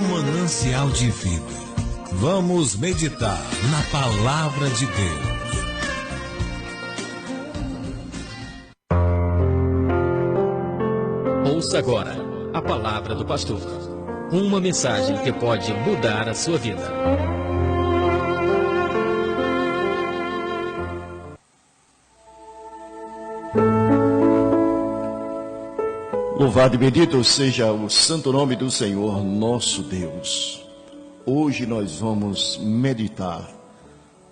manancial de vida. Vamos meditar na palavra de Deus. Ouça agora a palavra do pastor. Uma mensagem que pode mudar a sua vida. Louvado e bendito seja o santo nome do Senhor, nosso Deus. Hoje nós vamos meditar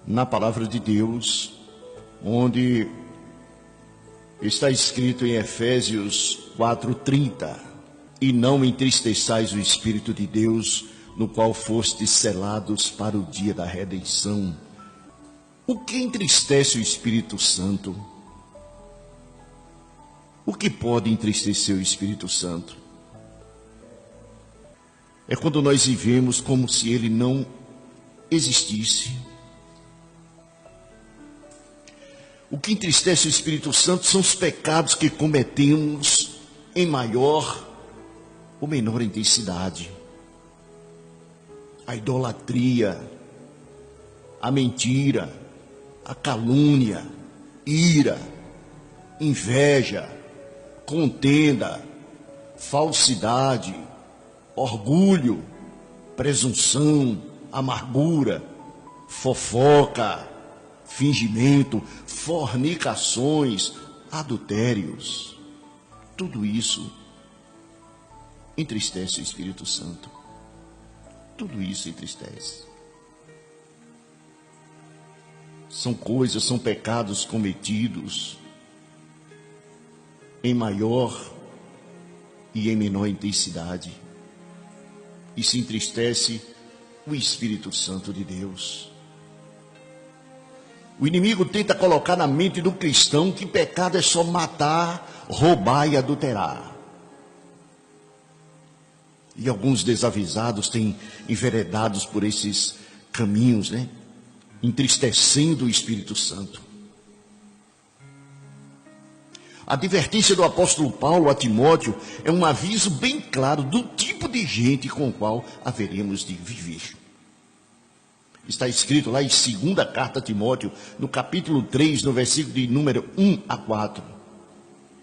na palavra de Deus, onde está escrito em Efésios 4:30: e não entristeçais o Espírito de Deus, no qual fostes selados para o dia da redenção. O que entristece o Espírito Santo? O que pode entristecer o Espírito Santo? É quando nós vivemos como se ele não existisse. O que entristece o Espírito Santo são os pecados que cometemos em maior ou menor intensidade. A idolatria, a mentira, a calúnia, ira, inveja, contenda, falsidade, orgulho, presunção, amargura, fofoca, fingimento, fornicações, adultérios. Tudo isso entristece o Espírito Santo. Tudo isso entristece. São coisas, são pecados cometidos em maior e em menor intensidade. Isso entristece o Espírito Santo de Deus. O inimigo tenta colocar na mente do cristão que pecado é só matar, roubar e adulterar. E alguns desavisados têm enveredados por esses caminhos, entristecendo o Espírito Santo. A advertência do apóstolo Paulo a Timóteo é um aviso bem claro do tipo de gente com o qual haveremos de viver. Está escrito lá em 2ª carta a Timóteo, no capítulo 3, no versículo de número 1-4.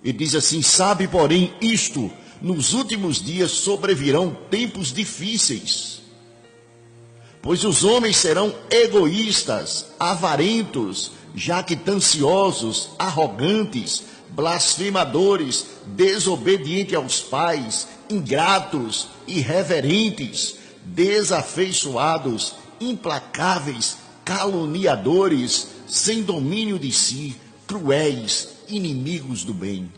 Ele diz assim: sabe, porém, isto, nos últimos dias sobrevirão tempos difíceis, pois os homens serão egoístas, avarentos, jactanciosos, arrogantes, blasfemadores, desobedientes aos pais, ingratos, irreverentes, desafeiçoados, implacáveis, caluniadores, sem domínio de si, cruéis, inimigos do bem,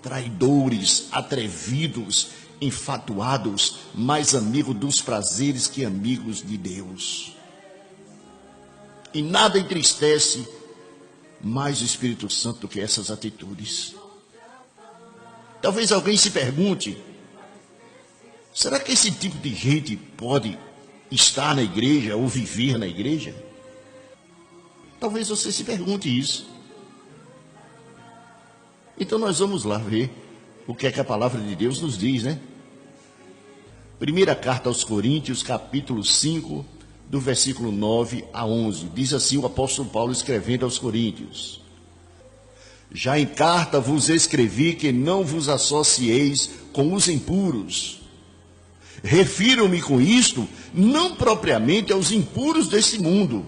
traidores, atrevidos, enfatuados, mais amigos dos prazeres que amigos de Deus. E nada entristece mais o Espírito Santo do que essas atitudes. Talvez alguém se pergunte: será que esse tipo de gente pode estar na igreja ou viver na igreja? Talvez você se pergunte isso. Então nós vamos lá ver o que é que a palavra de Deus nos diz, Primeira carta aos Coríntios, capítulo 5, do versículo 9-11. Diz assim o apóstolo Paulo escrevendo aos Coríntios: já em carta vos escrevi que não vos associeis com os impuros. Refiro-me com isto não propriamente aos impuros desse mundo,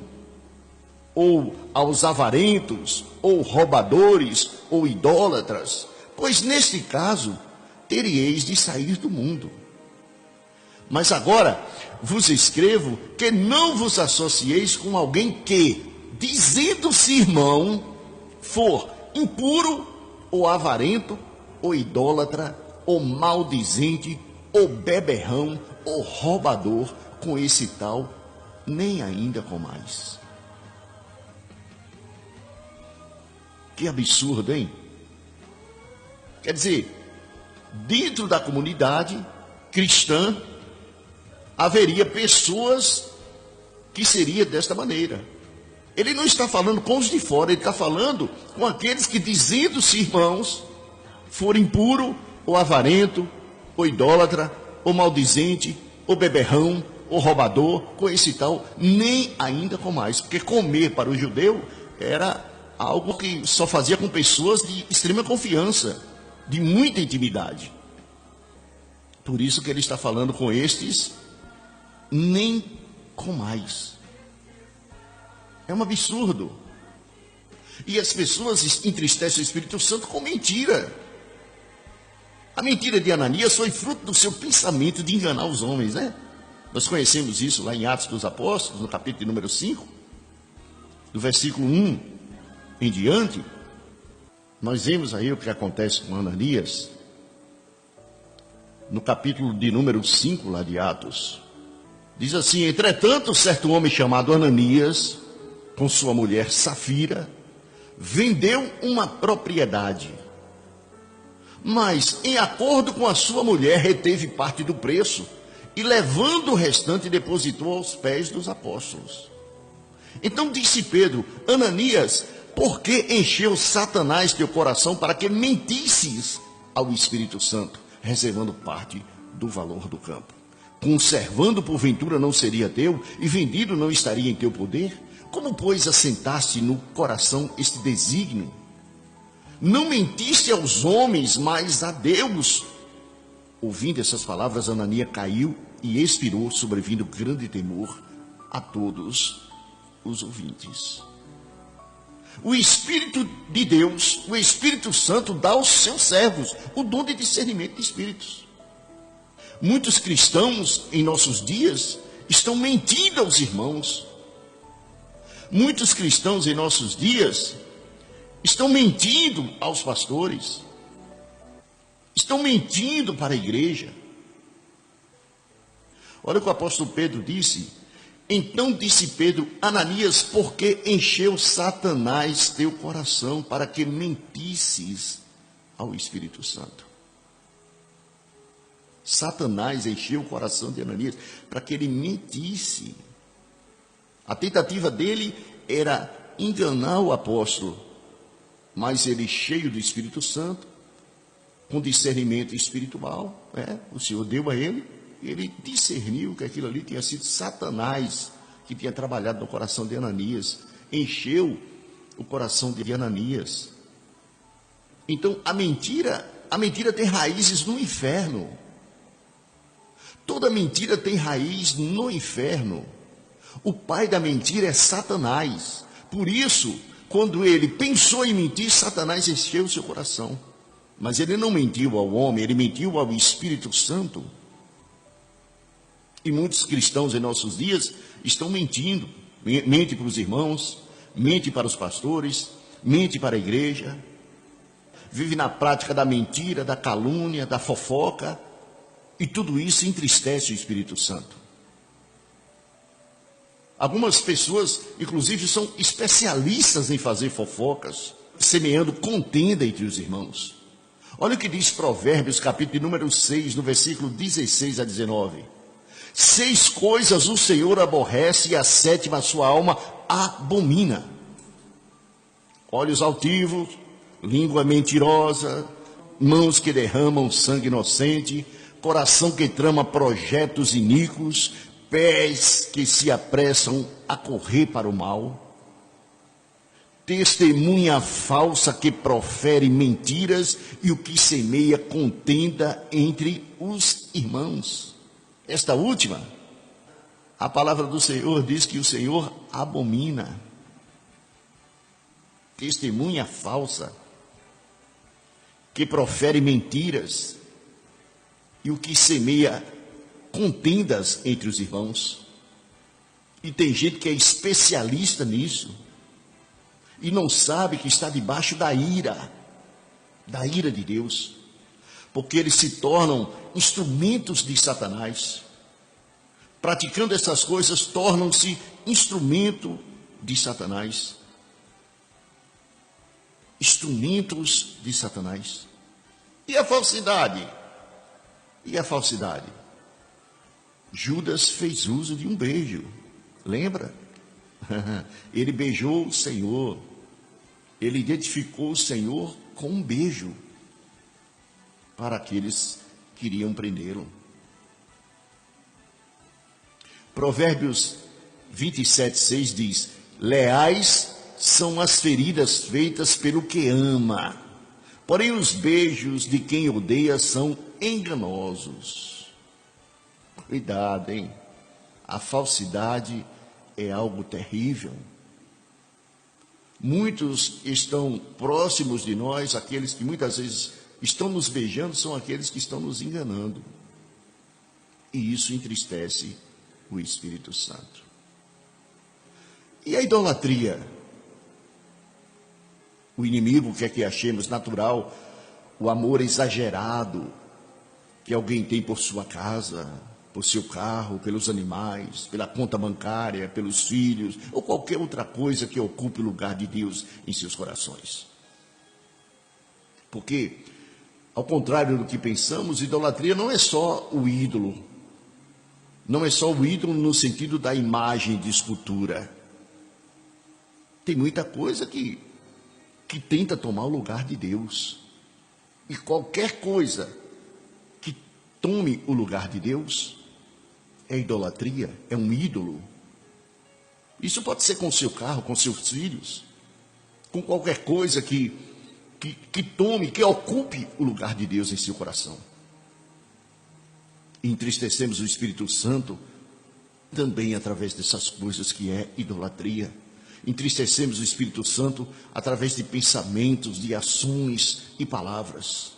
ou aos avarentos, ou roubadores, ou idólatras, pois neste caso teríeis de sair do mundo. Mas agora vos escrevo que não vos associeis com alguém que, dizendo-se irmão, for impuro, ou avarento, ou idólatra, ou maldizente, ou beberrão, ou roubador, com esse tal, nem ainda com mais. Que absurdo, hein? Quer dizer, dentro da comunidade cristã, haveria pessoas que seria desta maneira. Ele não está falando com os de fora, ele está falando com aqueles que, dizendo-se irmãos, for impuro, ou avarento, ou idólatra, ou maldizente, ou beberrão, ou roubador, com esse tal, nem ainda com mais. Porque comer para o judeu era algo que só fazia com pessoas de extrema confiança, de muita intimidade. Por isso que ele está falando com estes, nem com mais. É um absurdo. E as pessoas entristecem o Espírito Santo com mentira. A mentira de Ananias foi fruto do seu pensamento de enganar os homens, né? Nós conhecemos isso lá em Atos dos Apóstolos, no capítulo número 5, do versículo 1 em diante. Nós vemos aí o que acontece com Ananias, no capítulo de número 5 lá de Atos. Diz assim: entretanto, certo homem chamado Ananias, com sua mulher Safira, vendeu uma propriedade, mas em acordo com a sua mulher reteve parte do preço e levando o restante depositou aos pés dos apóstolos. Então disse Pedro: Ananias, por que encheu Satanás teu coração para que mentisses ao Espírito Santo, reservando parte do valor do campo? Conservando porventura não seria teu e vendido não estaria em teu poder? Como, pois, assentaste no coração este desígnio? Não mentiste aos homens, mas a Deus. Ouvindo essas palavras, Ananias caiu e expirou, sobrevindo grande temor a todos os ouvintes. O Espírito de Deus, o Espírito Santo, dá aos seus servos o dom de discernimento de espíritos. Muitos cristãos em nossos dias estão mentindo aos irmãos. Muitos cristãos em nossos dias estão mentindo aos pastores, estão mentindo para a igreja. Olha o que o apóstolo Pedro disse. Então disse Pedro: Ananias, por que encheu Satanás teu coração para que mentisses ao Espírito Santo? Satanás encheu o coração de Ananias para que ele mentisse. A tentativa dele era enganar o apóstolo, mas ele, cheio do Espírito Santo, com discernimento espiritual, o Senhor deu a ele, e ele discerniu que aquilo ali tinha sido Satanás que tinha trabalhado no coração de Ananias, encheu o coração de Ananias. Então a mentira tem raízes no inferno. Toda mentira tem raiz no inferno. O pai da mentira é Satanás. Por isso, quando ele pensou em mentir, Satanás encheu o seu coração. Mas ele não mentiu ao homem, ele mentiu ao Espírito Santo. E muitos cristãos em nossos dias estão mentindo. Mente para os irmãos, mente para os pastores, mente para a igreja. Vive na prática da mentira, da calúnia, da fofoca. E tudo isso entristece o Espírito Santo. Algumas pessoas, inclusive, são especialistas em fazer fofocas, semeando contenda entre os irmãos. Olha o que diz Provérbios, capítulo número 6, no versículo 16 a 19. 6 coisas o Senhor aborrece e a 7ª a sua alma abomina: olhos altivos, língua mentirosa, mãos que derramam sangue inocente, coração que trama projetos iníquos, pés que se apressam a correr para o mal, testemunha falsa que profere mentiras e o que semeia contenda entre os irmãos. Esta última, a palavra do Senhor diz que o Senhor abomina. Testemunha falsa que profere mentiras e o que semeia contendas entre os irmãos. E tem gente que é especialista nisso e não sabe que está debaixo da ira de Deus, porque eles se tornam instrumentos de Satanás. Praticando essas coisas, tornam-se instrumento de Satanás. Instrumentos de Satanás. E a falsidade? E a falsidade? Judas fez uso de um beijo, lembra? Ele beijou o Senhor, ele identificou o Senhor com um beijo, para aqueles que queriam prendê-lo. Provérbios 27:6 diz: leais são as feridas feitas pelo que ama, porém os beijos de quem odeia são enganosos. Cuidado, hein? A falsidade é algo terrível. Muitos estão próximos de nós, aqueles que muitas vezes estão nos beijando, são aqueles que estão nos enganando. E isso entristece o Espírito Santo. E a idolatria? O inimigo quer que achemos natural o amor exagerado que alguém tem por sua casa, por seu carro, pelos animais, pela conta bancária, pelos filhos, ou qualquer outra coisa que ocupe o lugar de Deus em seus corações. Porque, ao contrário do que pensamos, idolatria não é só o ídolo. Não é só o ídolo no sentido da imagem de escultura. Tem muita coisa que tenta tomar o lugar de Deus. E qualquer coisa que tome o lugar de Deus é idolatria, é um ídolo. Isso pode ser com seu carro, com seus filhos, com qualquer coisa que tome, que ocupe o lugar de Deus em seu coração. E entristecemos o Espírito Santo também através dessas coisas que é idolatria. Entristecemos o Espírito Santo através de pensamentos, de ações e palavras.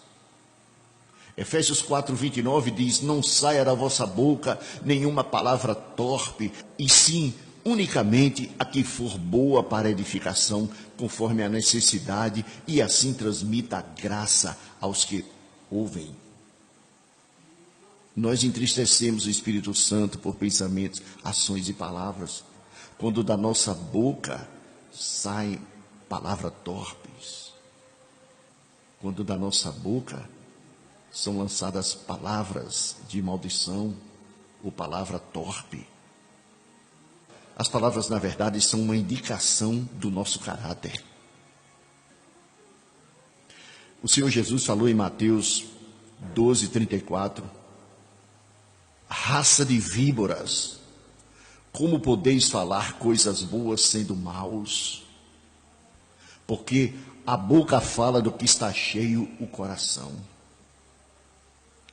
Efésios 4:29 diz: não saia da vossa boca nenhuma palavra torpe, e sim unicamente a que for boa para edificação, conforme a necessidade, e assim transmita a graça aos que ouvem. Nós entristecemos o Espírito Santo por pensamentos, ações e palavras, quando da nossa boca saem palavras torpes, quando da nossa boca são lançadas palavras de maldição ou palavra torpe. As palavras, na verdade, são uma indicação do nosso caráter. O Senhor Jesus falou em Mateus 12:34, raça de víboras, como podeis falar coisas boas sendo maus? Porque a boca fala do que está cheio o coração.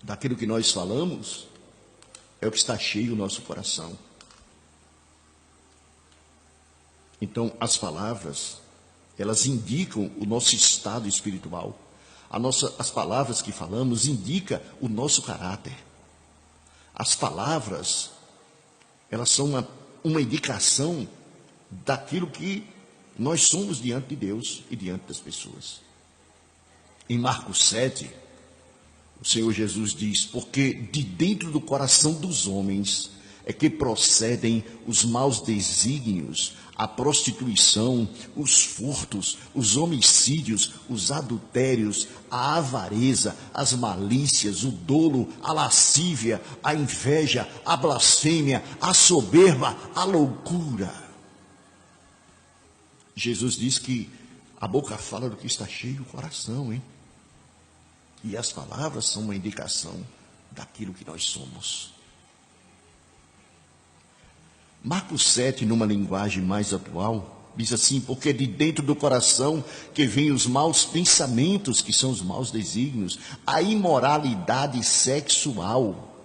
Daquilo que nós falamos, é o que está cheio o nosso coração. Então, as palavras, elas indicam o nosso estado espiritual. As palavras que falamos indicam o nosso caráter. As palavras, elas são uma indicação daquilo que nós somos diante de Deus e diante das pessoas. Em Marcos 7, o Senhor Jesus diz: porque de dentro do coração dos homens é que procedem os maus desígnios, a prostituição, os furtos, os homicídios, os adultérios, a avareza, as malícias, o dolo, a lascívia, a inveja, a blasfêmia, a soberba, a loucura. Jesus diz que a boca fala do que está cheio o coração, hein? E as palavras são uma indicação daquilo que nós somos. Marcos 7, numa linguagem mais atual, diz assim: porque de dentro do coração que vêm os maus pensamentos, que são os maus desígnios, a imoralidade sexual,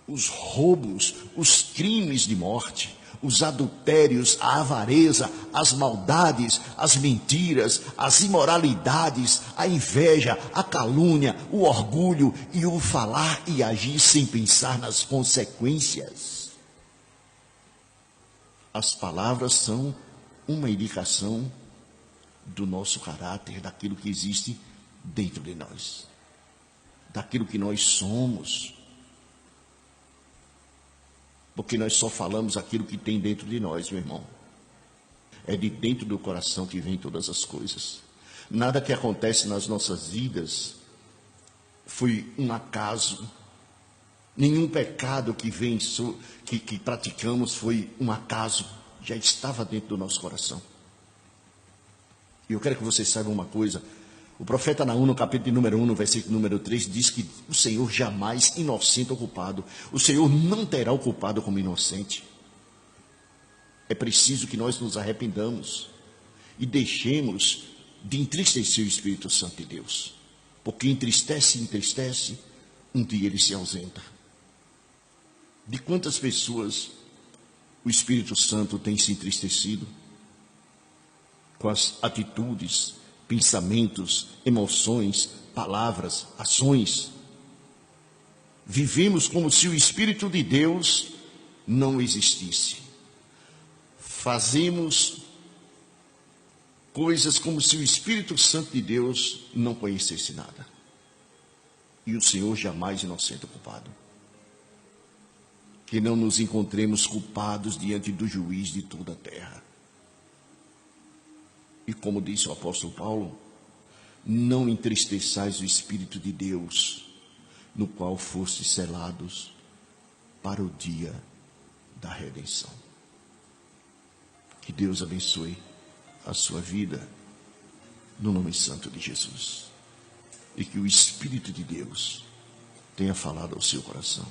os roubos, os crimes de morte, os adultérios, a avareza, as maldades, as mentiras, as imoralidades, a inveja, a calúnia, o orgulho e o falar e agir sem pensar nas consequências. As palavras são uma indicação do nosso caráter, daquilo que existe dentro de nós, daquilo que nós somos. Porque nós só falamos aquilo que tem dentro de nós, meu irmão. É de dentro do coração que vem todas as coisas. Nada que acontece nas nossas vidas foi um acaso. Nenhum pecado que praticamos foi um acaso. Já estava dentro do nosso coração. E eu quero que vocês saibam uma coisa: O profeta Naum, no capítulo de número 1, no versículo número 3, diz que o Senhor jamais inocenta o culpado. O Senhor não terá o culpado como inocente. É preciso que nós nos arrependamos e deixemos de entristecer o Espírito Santo de Deus. Porque entristece, um dia ele se ausenta. De quantas pessoas o Espírito Santo tem se entristecido com as atitudes, pensamentos, emoções, palavras, ações? Vivemos como se o Espírito de Deus não existisse. Fazemos coisas como se o Espírito Santo de Deus não conhecesse nada. E o Senhor jamais inocenta o culpado. Que não nos encontremos culpados diante do juiz de toda a terra. E como disse o apóstolo Paulo, não entristeçais o Espírito de Deus, no qual fostes selados para o dia da redenção. Que Deus abençoe a sua vida, no nome santo de Jesus. E que o Espírito de Deus tenha falado ao seu coração.